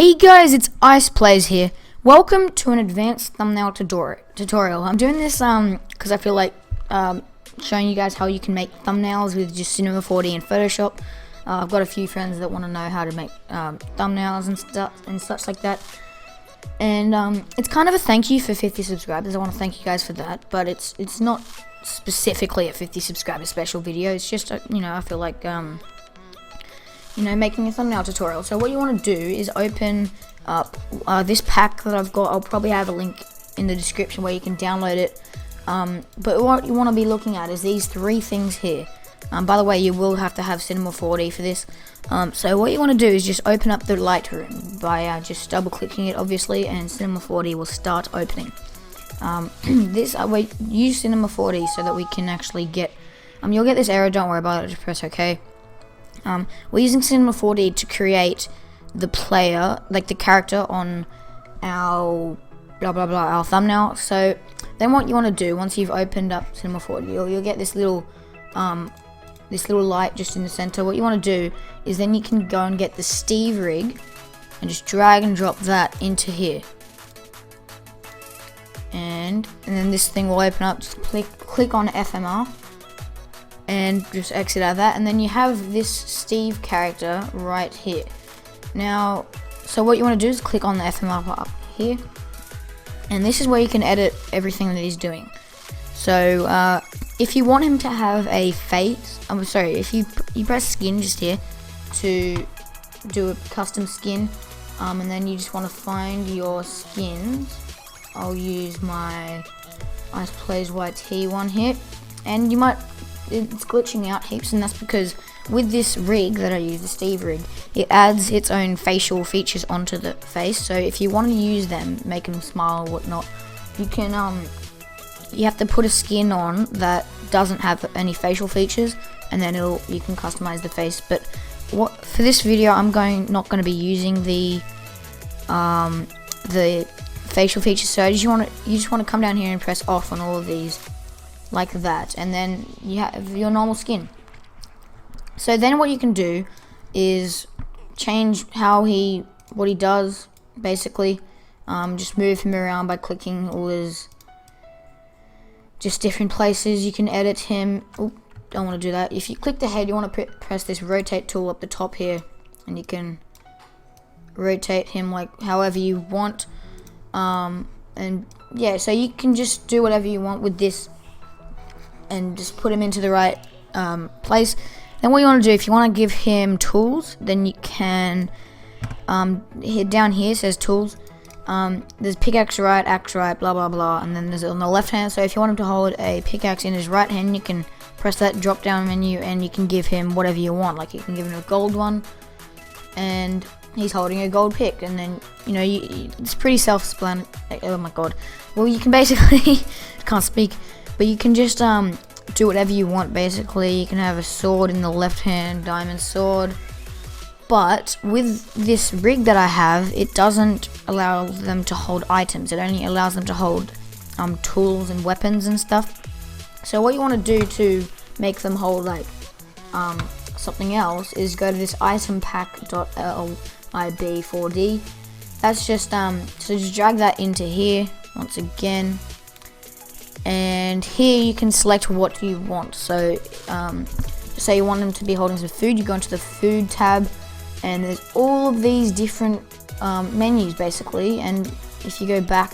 Hey guys, it's Ice Plays here. Welcome to an advanced thumbnail tutorial. I'm doing this because I feel like showing you guys how you can make thumbnails with just Cinema 4D and Photoshop. I've got a few friends that want to know how to make thumbnails and stuff and such like that. And it's kind of a thank you for 50 subscribers. I want to thank you guys for that, but it's not specifically a 50 subscriber special video. It's just I feel like making a thumbnail tutorial. So what you want to do is open up this pack that I've got. I'll probably have a link in the description where you can download it. But what you want to be looking at is these three things here. By the way, you will have to have Cinema 4D for this. So what you want to do is just open up the Lightroom by just double clicking it, obviously, and Cinema 4D will start opening. We use Cinema 4D so that we can actually get. You'll get this error. Don't worry about it. Just press OK. We're using Cinema 4D to create the player, like the character on our our thumbnail. So then what you want to do once you've opened up Cinema 4D, you'll get this little light just in the center. What you want to do is then you can go and get the Steve rig and just drag and drop that into here. And then this thing will open up. Just click on FMR. And just exit out of that, and then you have this Steve character right here. Now, so what you want to do is click on the FMR up here, and this is where you can edit everything that he's doing. So if you want him to have a face, if you press skin just here to do a custom skin, and then you just want to find your skins. I'll use my Ice Plays YT one here, and it's glitching out heaps, and that's because with this rig that I use, the Steve rig, it adds its own facial features onto the face. So if you want to use them, make them smile or whatnot, you can you have to put a skin on that doesn't have any facial features, and then you can customize the face. But for this video, I'm not going to be using the facial features. So you just want to come down here and press off on all of these, like that, and then you have your normal skin. So then what you can do is change what he does, basically. Just move him around by clicking all his different places. You can edit him. Oop, don't want to do that. If you click the head, you want to press this rotate tool up the top here, and you can rotate him like however you want. And yeah, so you can just do whatever you want with this and just put him into the right place. Then what you want to do, if you want to give him tools, then you can down here says tools. There's pickaxe right, axe right, blah blah blah, and then there's on the left hand. So if you want him to hold a pickaxe in his right hand, you can press that drop down menu and you can give him whatever you want. Like you can give him a gold one, and he's holding a gold pick, and then it's pretty self-explanatory. Oh my god. Well, you can basically can't speak. But you can just do whatever you want, basically. You can have a sword in the left hand, diamond sword. But with this rig that I have, it doesn't allow them to hold items. It only allows them to hold tools and weapons and stuff. So what you want to do to make them hold like something else is go to this item pack.lib4d. That's just so just drag that into here once again. And here you can select what you want. So say you want them to be holding some food, you go into the food tab, and there's all of these different menus basically. And if you go back,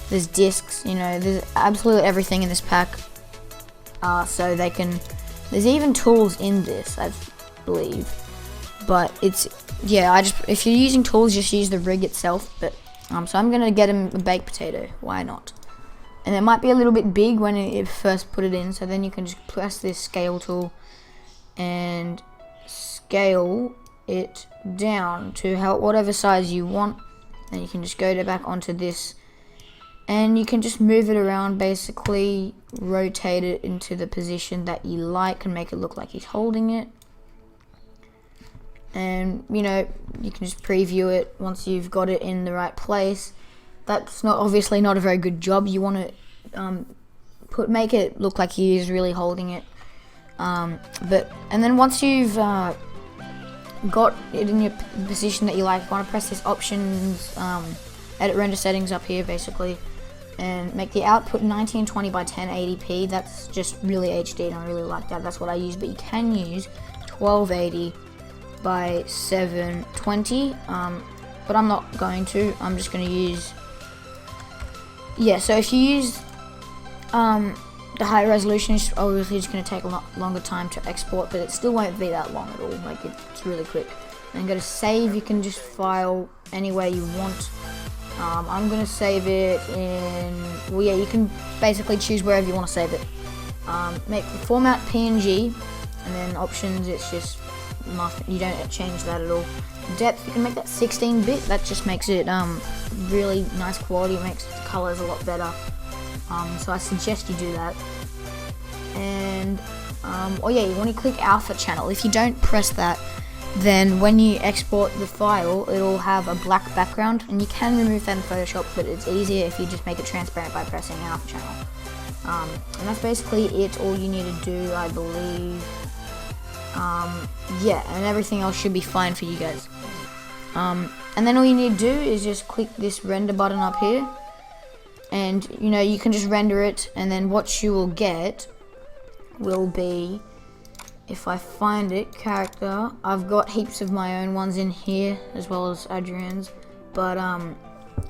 there's discs, there's absolutely everything in this pack. So there's even tools in this, I believe. But if you're using tools, just use the rig itself. But so I'm gonna get him a baked potato. Why not? And it might be a little bit big when it first put it in, so then you can just press this scale tool and scale it down to whatever size you want. And you can just go back onto this, and you can just move it around, basically rotate it into the position that you like and make it look like he's holding it. And you can just preview it once you've got it in the right place. That's obviously not a very good job. You want to make it look like he is really holding it. And then once you've got it in your position that you like, you want to press this options, edit render settings up here basically, and make the output 1920 by 1080p. That's just really HD, and I really like that. That's what I use, but you can use 1280 by 720, but I'm not going to. I'm just going to use, yeah, so if you use the high resolution, it's obviously just going to take a lot longer time to export, but it still won't be that long at all. Like, it's really quick. And go to save. You can just file anywhere you want. I'm going to save it in, well, yeah, you can basically choose wherever you want to save it. Make the format PNG, and then options, it's just nothing. You don't change that at all. Depth, you can make that 16-bit. That just makes it really nice quality. It makes the colors a lot better. So I suggest you do that. And oh yeah, you want to click alpha channel. If you don't press that, then when you export the file, it'll have a black background, and you can remove that in Photoshop, but it's easier if you just make it transparent by pressing alpha channel. And that's basically it, all you need to do, I believe. Yeah, and everything else should be fine for you guys. And then all you need to do is just click this render button up here, and you know, you can just render it, and then what you will get will be, if I find it, character. I've got heaps of my own ones in here as well as Adrian's, but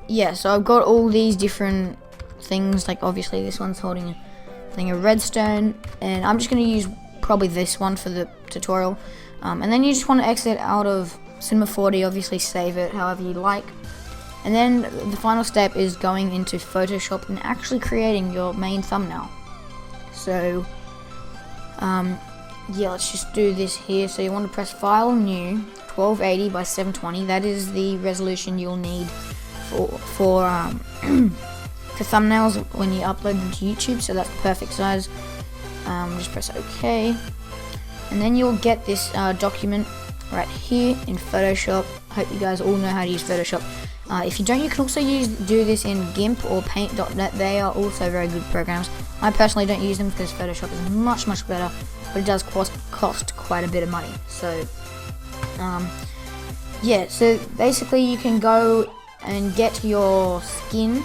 yeah, so I've got all these different things. Like, obviously this one's holding a thing of redstone, and I'm just going to use probably this one for the tutorial. And then you just want to exit out of Cinema 4D, obviously save it however you like. And then the final step is going into Photoshop and actually creating your main thumbnail. So yeah, let's just do this here. So you want to press File, New, 1280 by 720. That is the resolution you'll need for thumbnails when you upload them to YouTube. So that's the perfect size. Just press OK, and then you'll get this document right here in Photoshop. Hope you guys all know how to use Photoshop. If you don't, you can also do this in GIMP or Paint.net. They are also very good programs. I personally don't use them because Photoshop is much better, but it does cost quite a bit of money. So yeah, so basically you can go and get your skin.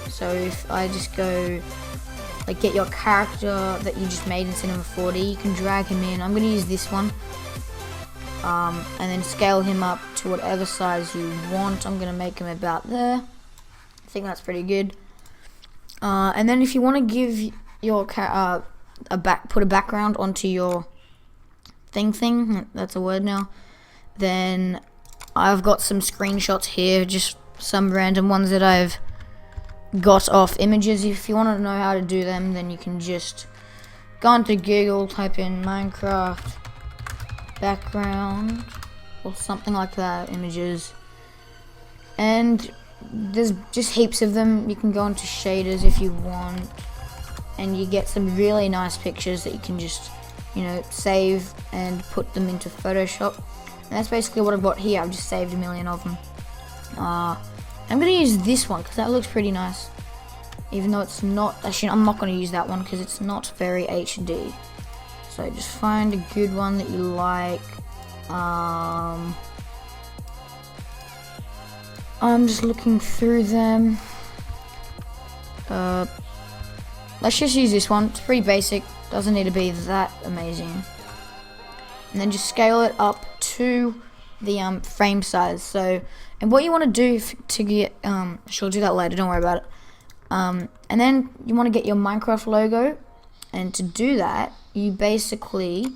So if I just go, like, get your character that you just made in Cinema 4D, you can drag him in. I'm going to use this one, and then scale him up to whatever size you want. I'm going to make him about there. I think that's pretty good. And then if you want to give your put a background onto your thing, that's a word now, then I've got some screenshots here, just some random ones that I've got off images. If you want to know how to do them, then you can just go into Google, type in Minecraft background or something like that, images, and there's just heaps of them. You can go into shaders if you want, and you get some really nice pictures that you can just, you know, save and put them into Photoshop. And that's basically what I've got here. I've just saved a million of them. I'm going to use this one because that looks pretty nice, even though it's not, actually I'm not going to use that one because it's not very HD. So just find a good one that you like. I'm just looking through them. Let's just use this one. It's pretty basic, doesn't need to be that amazing. And then just scale it up to the frame size. So, and what you want to do to get, she'll do that later, don't worry about it. And then you want to get your Minecraft logo, and to do that, you basically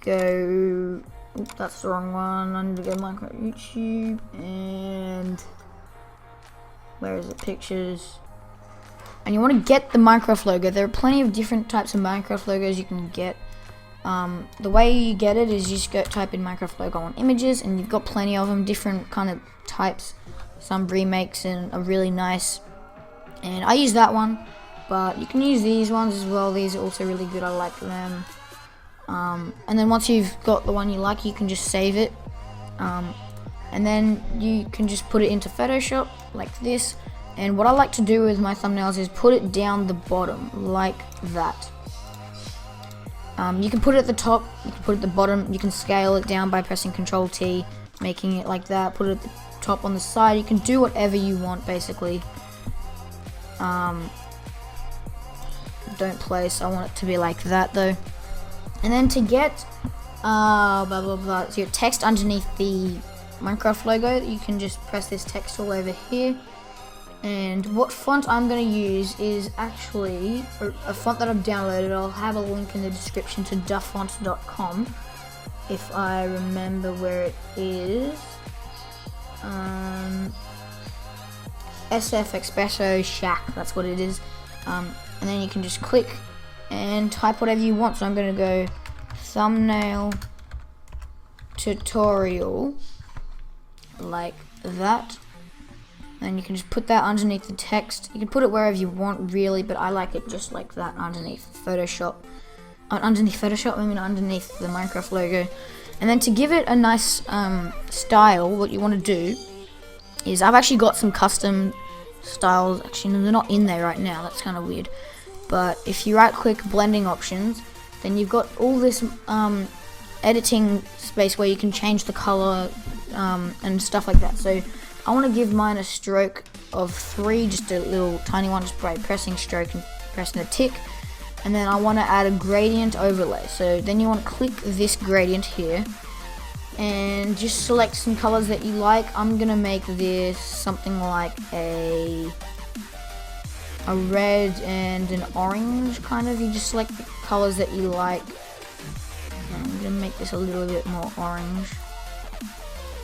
go, oops, that's the wrong one, I need to go to Minecraft YouTube, and where is it, pictures, and you want to get the Minecraft logo. There are plenty of different types of Minecraft logos you can get. The way you get it is you just go type in Minecraft logo on images, and you've got plenty of them, different kind of types. Some remakes and are really nice, and I use that one, but you can use these ones as well. These are also really good, I like them. And then once you've got the one you like, you can just save it, and then you can just put it into Photoshop like this. And what I like to do with my thumbnails is put it down the bottom like that. You can put it at the top, you can put it at the bottom, you can scale it down by pressing Control T, making it like that, put it at the top on the side. You can do whatever you want basically. Don't place, I want it to be like that though. And then to get blah blah blah, so your text underneath the Minecraft logo, you can just press this text tool over here. And what font I'm going to use is actually a font that I've downloaded. I'll have a link in the description to dafont.com if I remember where it is. SF Espresso Shack, that's what it is. And then you can just click and type whatever you want. So I'm going to go thumbnail tutorial like that. And you can just put that underneath the text. You can put it wherever you want really, but I like it just like that underneath Photoshop. Underneath the Minecraft logo. And then to give it a nice style, what you want to do is, I've actually got some custom styles. Actually, they're not in there right now, that's kind of weird. But if you right click blending options, then you've got all this editing space where you can change the color and stuff like that. So I want to give mine a stroke of 3, just a little tiny one, just by pressing stroke and pressing the tick. And then I want to add a gradient overlay. So then you want to click this gradient here and just select some colors that you like. I'm gonna make this something like a red and an orange kind of. You just select the colors that you like. And I'm gonna make this a little bit more orange,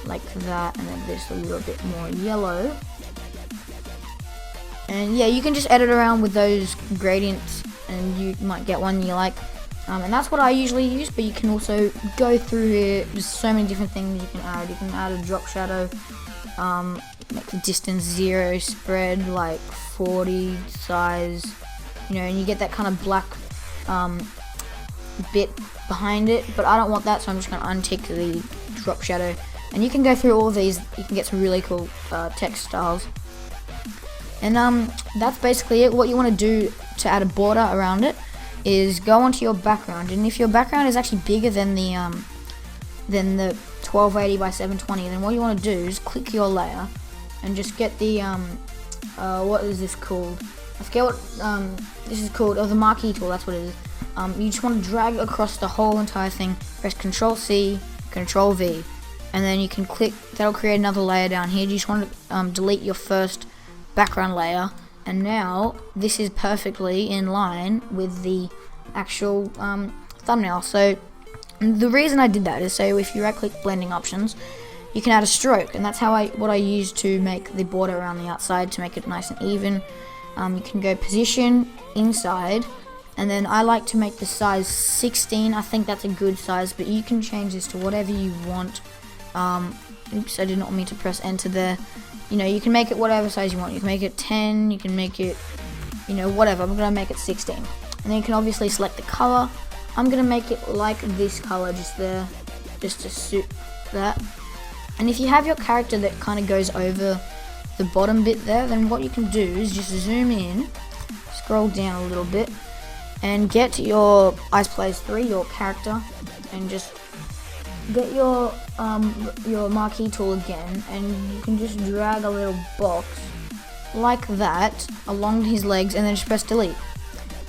like that, and then this a little bit more yellow. And yeah, you can just edit around with those gradients and you might get one you like. And that's what I usually use, but you can also go through here. There's so many different things you can add. You can add a drop shadow, make the distance 0, spread like 40, size, you know, and you get that kind of black bit behind it, but I don't want that, so I'm just going to untick the drop shadow. And you can go through all of these, you can get some really cool text styles. And that's basically it. What you want to do to add a border around it is go onto your background, and if your background is actually bigger than the 1280 by 720, then what you want to do is click your layer and just get the what is this called? I forget what this is called. Oh, the marquee tool, that's what it is. You just want to drag across the whole entire thing, press Control C, Control V, and then you can click, that'll create another layer down here. You just want to delete your first background layer, and now this is perfectly in line with the actual thumbnail. So the reason I did that is, so if you right click blending options, you can add a stroke, and that's how what I use to make the border around the outside to make it nice and even. You can go position inside, and then I like to make the size 16. I think that's a good size, but you can change this to whatever you want. Oops, I did not mean to press enter there. You know, you can make it whatever size you want. You can make it 10, you can make it, you know, whatever. I'm gonna make it 16. And then you can obviously select the color. I'm gonna make it like this color just there, just to suit that. And if you have your character that kind of goes over the bottom bit there, then what you can do is just zoom in, scroll down a little bit, and get your Ice Plays 3, your character, and just get your marquee tool again, and you can just drag a little box like that along his legs, and then just press delete.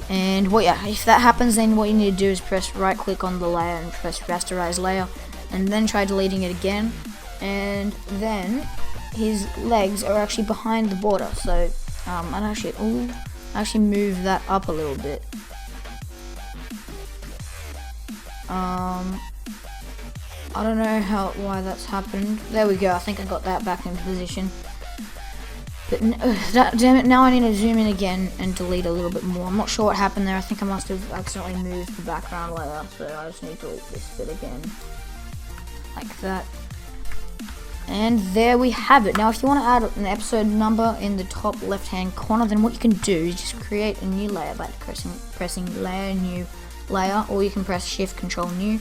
And if that happens, then what you need to do is press right click on the layer and press rasterize layer, and then try deleting it again. And then his legs are actually behind the border, so I'd actually move that up a little bit. I don't know why that's happened. There we go. I think I got that back into position. But damn it! Now I need to zoom in again and delete a little bit more. I'm not sure what happened there. I think I must have accidentally moved the background layer, so I just need to delete this bit again, like that. And there we have it. Now, if you want to add an episode number in the top left-hand corner, then what you can do is just create a new layer by pressing layer, new layer, or you can press Shift Control New.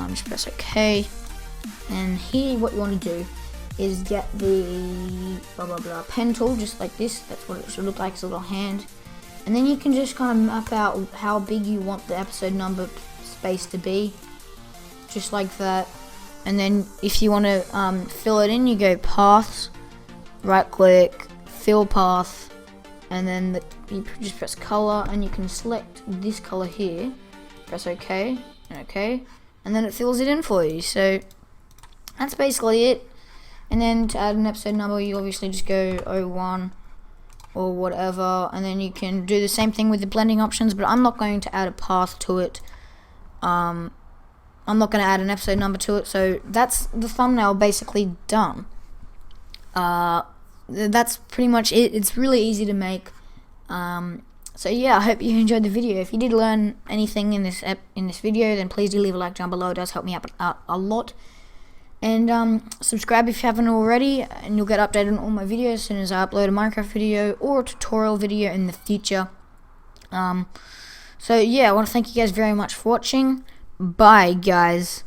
Just press OK, and here what you want to do is get the pen tool, just like this. That's what it should look like, it's a little hand, and then you can just kind of map out how big you want the episode number space to be, just like that. And then if you want to fill it in, you go paths, right click, fill path, and then you just press color, and you can select this color here, press OK, and OK, and then it fills it in for you. So that's basically it. And then to add an episode number, you obviously just go 01 or whatever, and then you can do the same thing with the blending options, but I'm not going to add a path to it. I'm not going to add an episode number to it. So that's the thumbnail basically done. That's pretty much it. It's really easy to make. So yeah, I hope you enjoyed the video. If you did learn anything in this video, then please do leave a like down below. It does help me out a lot. And subscribe if you haven't already, and you'll get updated on all my videos as soon as I upload a Minecraft video or a tutorial video in the future. So yeah, I want to thank you guys very much for watching. Bye, guys.